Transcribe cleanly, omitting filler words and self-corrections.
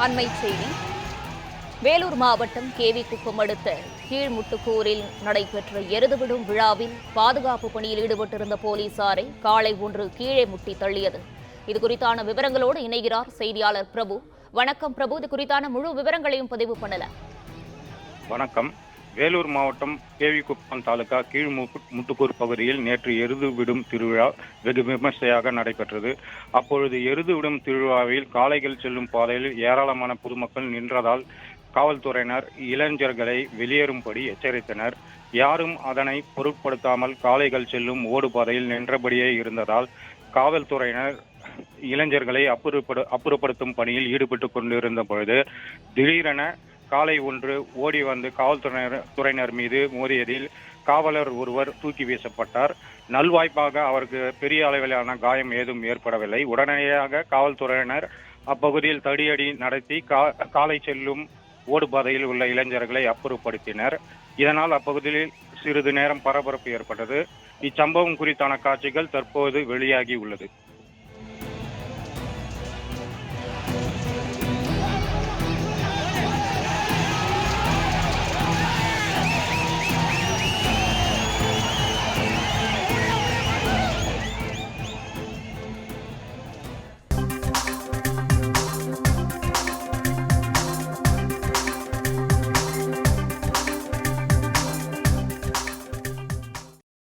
அண்மைச் செய்தி. வேலூர் மாவட்டம் கேவிக்குப்பம் அடுத்த கீழ்முட்டுக்கூரில் நடைபெற்ற எருதுவிடும் விழாவில் பாதுகாப்பு பணியில் ஈடுபட்டிருந்த போலீசாரை காளை ஒன்று கீழே முட்டி தள்ளியது. இதுகுறித்தான விவரங்களோடு இணைகிறார் செய்தியாளர் பிரபு. வணக்கம் பிரபு, இது குறித்தான முழு விவரங்களையும் பதிவு பண்ணலாம். வணக்கம். வேலூர் மாவட்டம் கேவிக்குப்பம் தாலுகா கீழ்முட்டுக்கூர் பகுதியில் நேற்று எருது விடும் திருவிழா வெகு விமர்சையாக நடைபெற்றது. அப்பொழுது எருது விடும் திருவிழாவில் காளைகள் செல்லும் பாதையில் ஏராளமான பொதுமக்கள் நின்றதால் காவல்துறையினர் இளைஞர்களை வெளியேறும்படி எச்சரித்தனர். யாரும் அதனை பொருட்படுத்தாமல் காளைகள் செல்லும் ஓடுபாதையில் நின்றபடியே இருந்ததால் காவல்துறையினர் இளைஞர்களை அப்புறப்படுத்தும் பணியில் ஈடுபட்டு கொண்டிருந்த பொழுது திடீரென காளை ஒன்று ஓடி வந்து காவல்துறையினர் மீது மோதியதில் காவலர் ஒருவர் தூக்கி வீசப்பட்டார். நல்வாய்ப்பாக அவருக்கு பெரிய அளவிலான காயம் ஏதும் ஏற்படவில்லை. உடனடியாக காவல்துறையினர் அப்பகுதியில் தடியடி நடத்தி காளை செல்லும் ஓடுபாதையில் உள்ள இளைஞர்களை அப்புறப்படுத்தினர். இதனால் அப்பகுதியில் சிறிது நேரம் பரபரப்பு ஏற்பட்டது. இச்சம்பவம் குறித்தான காட்சிகள் தற்போது வெளியாகி உள்ளது.